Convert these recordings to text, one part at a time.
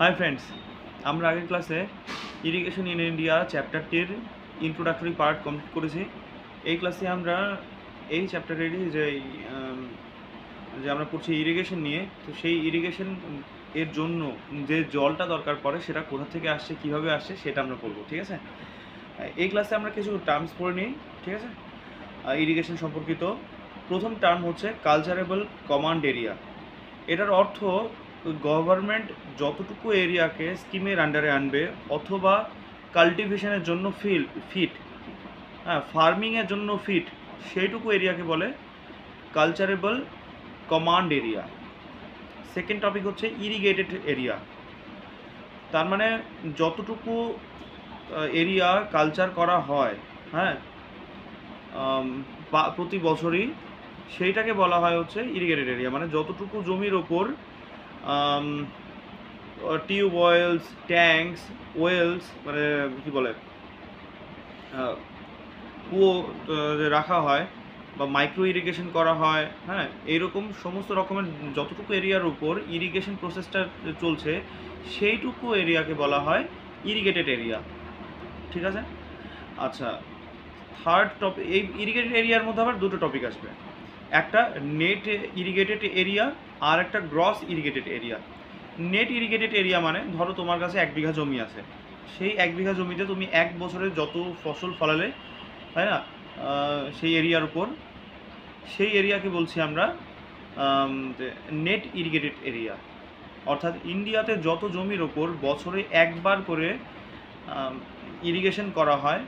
Hi friends, আমরা আগের ক্লাসে ইরিগেশন ইন ইন্ডিয়া চ্যাপ্টারটির ইন্ট্রোডাক্টরি পার্ট কমপ্লিট করেছি। এই ক্লাসে আমরা এই চ্যাপ্টারেরই যে আমরা পড়ছি ইরিগেশন নিয়ে, তো সেই ইরিগেশন এর জন্য যে জলটা দরকার পড়ে সেটা কোথা থেকে আসছে, কীভাবে আসছে সেটা আমরা পড়বো। ঠিক আছে, এই ক্লাসে আমরা কিছু টার্মস পড়ে নিই। ঠিক আছে, ইরিগেশন সম্পর্কিত প্রথম টার্ম হচ্ছে কালচারেবল কমান্ড এরিয়া। এটার অর্থ গভর্নমেন্ট যতটুকু এরিয়াকে স্কিমের আন্ডারে আনবে অথবা কাল্টিভেশনের জন্য ফিট, ফার্মিংয়ের জন্য ফিট, সেইটুকু এরিয়াকে বলে কালচারেবল কমান্ড এরিয়া। সেকেন্ড টপিক হচ্ছে ইরিগেটেড এরিয়া। তার মানে যতটুকু এরিয়া কালচার করা হয়, হ্যাঁ, প্রতি বছরই, সেইটাকে বলা হয় হচ্ছে ইরিগেটেড এরিয়া। মানে যতটুকু জমির ওপর টিউবওয়েলস, ট্যাঙ্কস, ওয়েলস, মানে কী বলে, কুয়ো রাখা হয় বা মাইক্রো ইরিগেশন করা হয়, হ্যাঁ, এইরকম সমস্ত রকমের যতটুকু এরিয়ার উপর ইরিগেশন প্রসেসটা চলছে সেইটুকু এরিয়াকে বলা হয় ইরিগেটেড এরিয়া। ঠিক আছে, আচ্ছা, থার্ড টপিক, এই ইরিগেটেড এরিয়ার মধ্যে আবার দুটো টপিক আসবে, একটা নেট ইরিগেটেড এরিয়া আর একটা gross irrigated area. Net irrigated area মানে ধরো তোমার কাছে 1 বিঘা জমি আছে, সেই 1 বিঘা জমিতে তুমি এক বছরে যত ফসল ফলালে, তাই না, সেই এরিয়ার উপর, সেই এরিয়াকে বলছি আমরা নেট ইরিগেটেড এরিয়া। অর্থাৎ ইন্ডিয়াতে যত জমির ওপর বছরে একবার করে ইরিগেশন করা হয়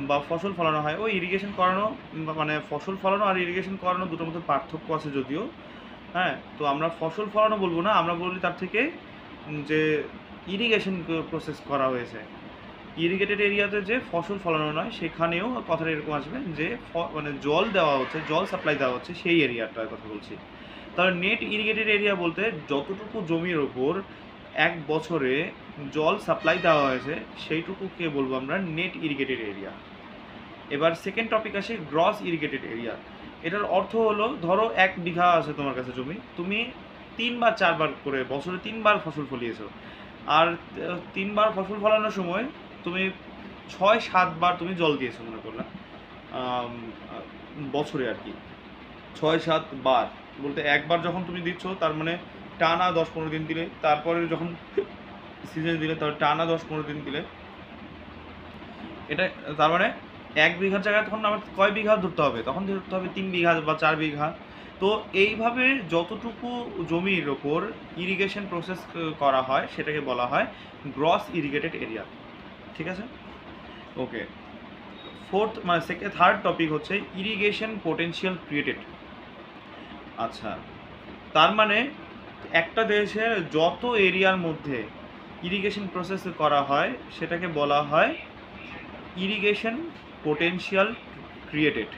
বা ফসল ফলানো হয়, ওই ইরিগেশন করানো মানে ফসল ফলানো আর ইরিগেশন করানো দুটোর মধ্যে পার্থক্য আছে যদিও, হ্যাঁ, তো আমরা ফসল ফলানো বলবো না, আমরা বলি তার থেকে যে ইরিগেশন প্রসেস করা হয়েছে। ইরিগেটেড এরিয়াতে যে ফসল ফলানো নয় সেখানেও কথাটা এরকম আসবে যে মানে জল দেওয়া হচ্ছে, জল সাপ্লাই দেওয়া হচ্ছে, সেই এরিয়াটার কথা বলছি। তাহলে নেট ইরিগেটেড এরিয়া বলতে যতটুকু জমির ওপর এক বছরে জল সাপ্লাই দেওয়া হয়েছে সেইটুকুকে বলবো আমরা নেট ইরিগেটেড এরিয়া। এবার সেকেন্ড টপিক আসে গ্রস ইরিগেটেড এরিয়া। এটার অর্থ হলো ধরো 1 বিঘা আছে তোমার কাছে জমি, তুমি 3 বা 4 বার করে বছরে 3 বার ফসল ফলিয়েছো, আর 3 বার ফসল ফলানোর সময় তুমি 6-7 বার তুমি জল দিয়েছো মনে করলাম, বছরে আর কি 6-7 বার বলতে একবার যখন তুমি দিচ্ছ তার মানে টানা 10-15 দিন দিলে, তারপরে যখন সিজনে দিলে তার টানা 10-15 দিন দিলে, এটা তার মানে 1 বিঘার জায়গায় তখন আমার কয় বিঘা ধরতে হবে, তখন ধরতে হবে 3 বিঘা বা 4 বিঘা। তো এইভাবে যতটুকু জমির ওপর ইরিগেশন প্রসেস করা হয় সেটাকে বলা হয় গ্রস ইরিগেটেড এরিয়া। ঠিক আছে, ওকে। থার্ড টপিক হচ্ছে ইরিগেশন পোটেনশিয়াল ক্রিয়েটেড। আচ্ছা, তার মানে একটা দেশের যত এরিয়ার মধ্যে ইরিগেশন প্রসেস করা হয় সেটাকে বলা হয় ইরিগেশন পোটেনশিয়াল ক্রিয়েটেড।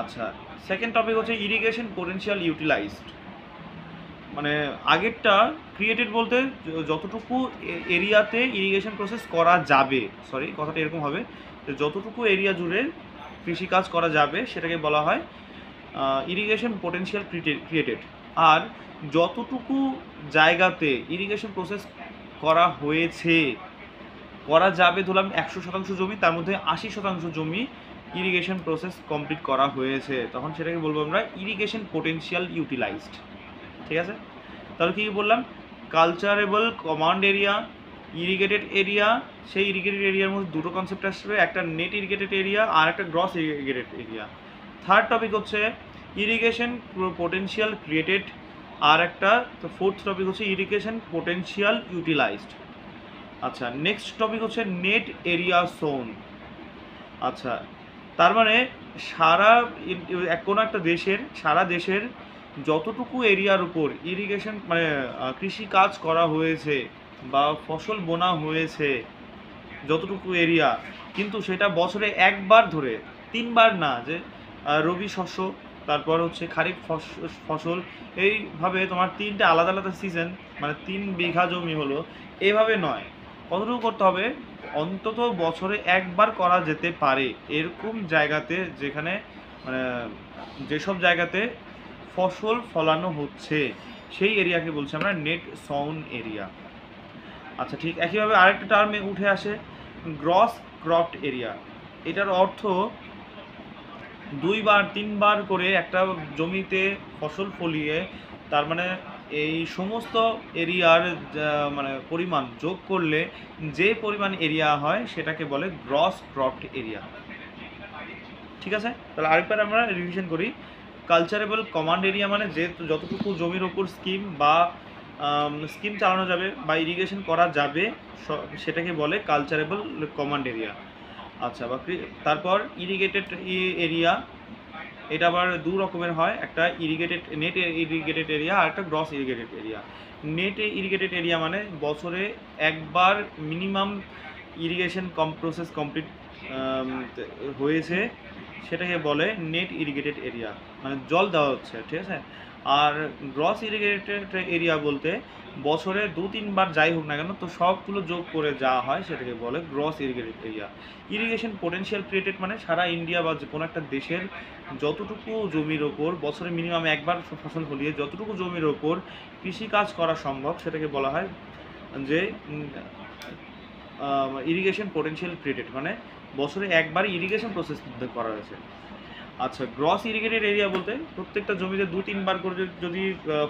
আচ্ছা, সেকেন্ড টপিক হচ্ছে ইরিগেশন পোটেনশিয়াল ইউটিলাইজড। মানে আগেরটা ক্রিয়েটেড বলতে যতটুকু এরিয়াতে ইরিগেশন প্রসেস করা যাবে, সরি কথাটা এরকম হবে যে যতটুকু এরিয়া জুড়ে কৃষিকাজ করা যাবে সেটাকে বলা হয় ইরিগেশন পোটেনশিয়াল ক্রিয়েটেড। আর যতটুকু জায়গাতে ইরিগেশন প্রসেস করা হয়েছে, করা যাবে, ধরলাম 100% জমি, তার মধ্যে 80% জমি ইরিগেশন প্রসেস কমপ্লিট করা হয়েছে, তখন সেটাকে বলবো আমরা ইরিগেশন পোটেনশিয়াল ইউটিলাইজড। ঠিক আছে, তাহলে কী বললাম, কালচারেবল কমান্ড এরিয়া, ইরিগেটেড এরিয়া। সেই ইরিগেটেড এরিয়ার মধ্যে দুটো কনসেপ্ট আসবে, একটা নেট ইরিগেটেড এরিয়া আর একটা gross irrigated area. Third topic হচ্ছে ইরিগেশন পোটেনশিয়াল ক্রিয়েটেড, আর একটা ফোর্থ টপিক হচ্ছে ইরিগেশন পোটেনশিয়াল ইউটিলাইজড। আচ্ছা, নেক্সট টপিক হচ্ছে নেট এরিয়া সোন। আচ্ছা, তার মানে কোনো একটা দেশের, সারা দেশের যতটুকু এরিয়ার উপর ইরিগেশন মানে কৃষিকাজ করা হয়েছে বা ফসল বোনা হয়েছে, যতটুকু এরিয়া, কিন্তু সেটা বছরে একবার ধরে, 3 বার না, যে রবি শস্য, তারপর হচ্ছে খারিফ ফসল, এইভাবে তোমার 3টে আলাদা আলাদা সিজন, মানে 3 বিঘা জমি হলো, এভাবে নয়, কতটুকু করতে হবে, অন্তত বছরে একবার করা যেতে পারে এরকম জায়গাতে, যেখানে মানে যেসব জায়গাতে ফসল ফলানো হচ্ছে সেই এরিয়াকে বলছি আমরা নেট সাউন এরিয়া। আচ্ছা ঠিক একইভাবে আরেকটা টার্মে উঠে আসে গ্রস ক্রপড এরিয়া। এটার অর্থ 2-3 বার করে একটা জমিতে ফসল ফলিয়ে তার মানে এই সমস্ত এরিয়ার মানে পরিমাণ যোগ করলে যে পরিমাণ এরিয়া হয় সেটাকে বলে গ্রস ক্রপড এরিয়া। ঠিক আছে, তাহলে আরেকবার আমরা রিভিশন করি। কালচারেবল কমান্ড এরিয়া মানে যে যতটুকু জমির ওপর স্কিম চালানো যাবে বা ইরিগেশন করা যাবে সেটাকে বলে কালচারেবল কমান্ড এরিয়া। আচ্ছা তারপর ইরিগেটেড এরিয়া, এটা আবার দু রকমের হয়, একটা নেট ইরিগেটেড এরিয়া আর একটা gross irrigated area. Net irrigated area মানে বছরে একবার মিনিমাম ইরিগেশন প্রসেস কমপ্লিট হয়েছে সেটাকে বলে নেট ইরিগেটেড এরিয়া, মানে জল দেওয়া হচ্ছে, ঠিক আছে। আর গ্রস ইরিগেটেড এরিয়া বলতে বছরে 2-3 বার যাই হোক না কেন তো সবগুলো যোগ করে যাওয়া হয় সেটাকে বলে gross irrigated area. Irrigation potential created মানে সারা ইন্ডিয়া বা কোনো একটা দেশের যতটুকু জমির ওপর বছরে মিনিমাম একবার ফসল ফলিয়ে যতটুকু জমির ওপর কৃষিকাজ করা সম্ভব সেটাকে বলা হয় যে ইরিগেশন পোটেনশিয়াল ক্রিয়েটেড, মানে বছরে একবারই ইরিগেশন প্রসেস করা হয়েছে। আচ্ছা গ্রস ইরিগেটেড এরিয়া বলতে প্রত্যেকটা জমিতে 2-3 বার করে যদি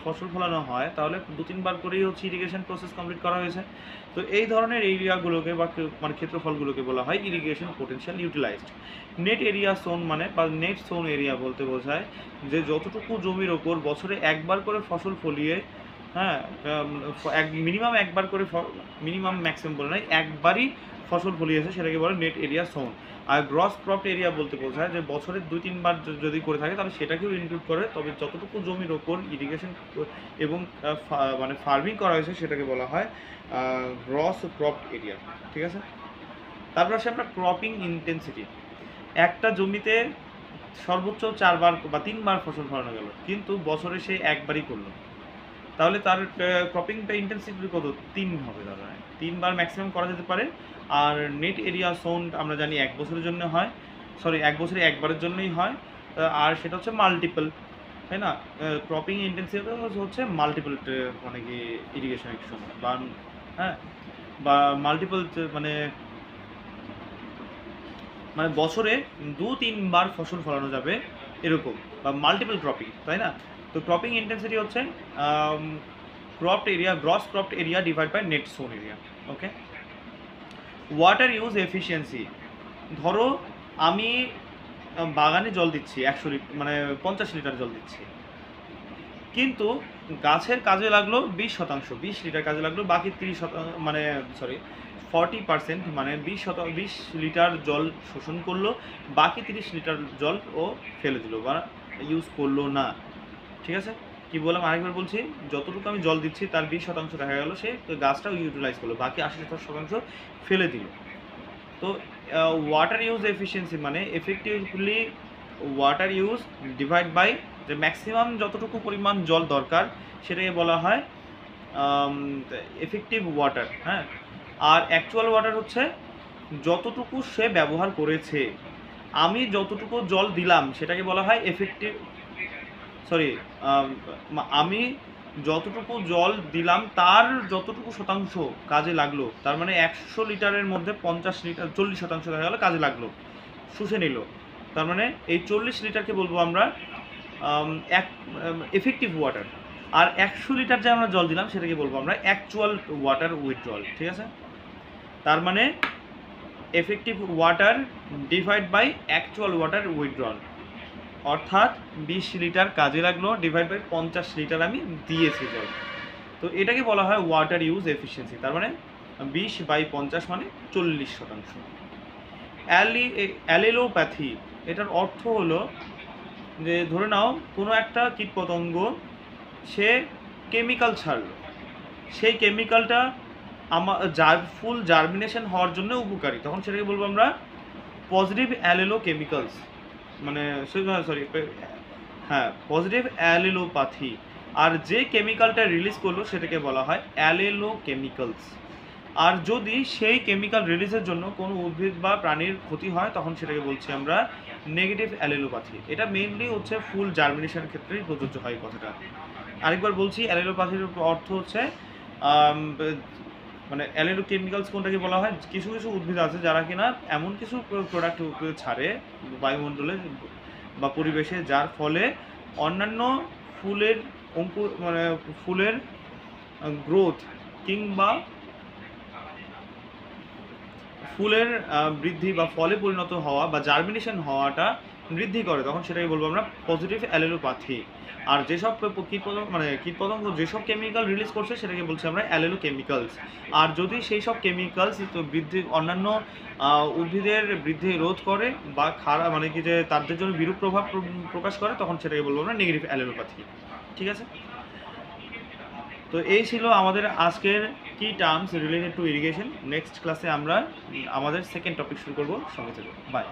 ফসল ফলানো হয় তাহলে 2-3 বার করেই হচ্ছে ইরিগেশন প্রসেস কমপ্লিট করা হয়েছে। তো এই ধরনের এরিয়াগুলোকে বা মানে ক্ষেত্রফলগুলোকে বলা হয় irrigation potential utilised. Net area sown মানে বা নেট সোন এরিয়া বলতে বোঝায় যে যতটুকু জমির ওপর বছরে একবার করে ফসল ফলিয়ে, হ্যাঁ মিনিমাম একবার করে, মিনিমাম ম্যাক্সিমাম বলে নয়, একবারই ফসল ফলিয়েছে সেটাকে বলে নেট এরিয়া সোন। আর গ্রস ক্রপড এরিয়া বলতে বোঝায় যে বছরে 2-3 বার যদি করে থাকে তাহলে সেটাকেও ইনক্লুড করে, তবে যতটুকু জমির ওপর ইরিগেশন এবং মানে ফার্মিং করা হয়েছে সেটাকে বলা হয় গ্রস ক্রপড এরিয়া। ঠিক আছে, তারপর আসে আমরা ক্রপিং ইন্টেন্সিটি। একটা জমিতে সর্বোচ্চ 4 বার বা 3 বার ফসল ফলানো গেল কিন্তু বছরে সে একবারই করলো, তাহলে তার ক্রপিংটা ইন্টেন্সিটি কত? 3 হবে, দাদা 3 বার ম্যাক্সিমাম করা যেতে পারে। আর নেট এরিয়া সোন্ড আমরা জানি 1 বছরের জন্য হয়, 1 বছরে একবারের জন্যই হয়, আর সেটা হচ্ছে মাল্টিপল, তাই না? ক্রপিং ইন্টেন্সিটি হচ্ছে মাল্টিপল, মানে কি ইরিগেশনের সময় বা হ্যাঁ বা মাল্টিপল মানে মানে বছরে 2-3 বার ফসল ফলানো যাবে এরকম, বা মাল্টিপল ক্রপিং, তাই না? তো ক্রপিং ইন্টেন্সিটি হচ্ছে cropped area, gross cropped area divide by net sown area. Okay, water use efficiency. ধরো আমি বাগানে জল দিচ্ছি 100 লিটার, মানে 50 লিটার জল দিচ্ছি, কিন্তু গাছের কাজে লাগলো 20%, 20 লিটার কাজে লাগলো, বাকি 30%, মানে 40% মানে 20 লিটার জল শোষণ করলো, বাকি 30 লিটার জল ও ফেলে দিল বা ইউজ করলো না। ঠিক আছে, কি বললাম আরেকবার বলছি, যতটুকু আমি জল দিচ্ছি তার 20% দেখা গেল সে গাছটাও ইউটিলাইজ করলো, বাকি 80% ফেলে দিল। তো ওয়াটার ইউজ এফিসিয়েন্সি মানে effectively water use divide by যে ম্যাক্সিমাম যতটুকু পরিমাণ জল দরকার সেটাকে বলা হয় এফেক্টিভ ওয়াটার। হ্যাঁ, আর অ্যাকচুয়াল ওয়াটার হচ্ছে যতটুকু সে ব্যবহার করেছে, আমি যতটুকু জল দিলাম সেটাকে বলা হয় এফেক্টিভ, আমি যতটুকু জল দিলাম তার যতটুকু শতাংশ কাজে লাগলো, তার মানে 100 লিটারের মধ্যে 50 লিটার 40% দেখা গেলো কাজে লাগলো, শুষে নিল, তার মানে এই 40 লিটারকে বলবো আমরা এফেক্টিভ ওয়াটার। আর 100 লিটার যে আমরা জল দিলাম সেটাকে বলবো আমরা অ্যাকচুয়াল ওয়াটার উইথড্রল। ঠিক আছে, তার মানে effective water divide by actual water withdrawal, অর্থাৎ 20 লিটার কাজে লাগলো ডিভাইড বাই 50 লিটার আমি দিয়েছি জল। তো এটাকে বলা হয় ওয়াটার ইউজ এফিসিয়েন্সি, তার মানে 20/50 মানে 40%। অ্যালিলোপ্যাথি, এটার অর্থ হলো যে ধরে নাও কোনো একটা কীটপতঙ্গ সে কেমিক্যাল ছাড়লো, সেই কেমিক্যালটা ফুল জার্মিনেশন হওয়ার জন্য উপকারী, তখন সেটাকে বলবো আমরা পজিটিভ অ্যালিলোকেমিক্যালস, মানে পজিটিভ অ্যালিলোপ্যাথি। আর যে কেমিক্যালটা রিলিজ করলো সেটাকে বলা হয় অ্যালিলোকেমিক্যালস। আর যদি সেই কেমিক্যাল রিলিজের জন্য কোনো উদ্ভিদ বা প্রাণীর ক্ষতি হয় তখন সেটাকে বলছি আমরা নেগেটিভ অ্যালিলোপ্যাথি। এটা মেইনলি হচ্ছে ফুল জার্মিনেশনের ক্ষেত্রেই প্রযোজ্য হয় কথাটা। আরেকবার বলছি, অ্যালিলোপ্যাথির অর্থ হচ্ছে মানে অ্যালেলো কেমিক্যালস কোনটাকে বলা হয়, কিছু কিছু উদ্ভিদ আছে যারা কিনা এমন কিছু প্রোডাক্ট ছাড়ে বায়ুমণ্ডলে বা পরিবেশে, যার ফলে অন্যান্য ফুলের অঙ্কুর মানে ফুলের গ্রোথ কিংবা ফুলের বৃদ্ধি বা ফলে পরিণত হওয়া বা জার্মিনেশন হওয়াটা বৃদ্ধি করে, তখন সেটাকে বলবো আমরা পজিটিভ অ্যালেলোপ্যাথি। আর যেসব কীটপতঙ্গ যেসব কেমিক্যাল রিলিজ করছে সেটাকে বলছি আমরা অ্যালেলো কেমিক্যালস। আর যদি সেই সব কেমিক্যালস তো বৃদ্ধি অন্যান্য উদ্ভিদের বৃদ্ধি রোধ করে বা খারাপ মানে কি যে তাদের জন্য বিরূপ প্রভাব প্রকাশ করে, তখন সেটাকে বলবো আমরা নেগেটিভ অ্যালেলোপ্যাথি। ঠিক আছে, তো এই ছিল আমাদের আজকের কি terms related to irrigation. Next ক্লাসে আমরা আমাদের সেকেন্ড টপিক শুরু করবো। সঙ্গে থাকবো, বাই।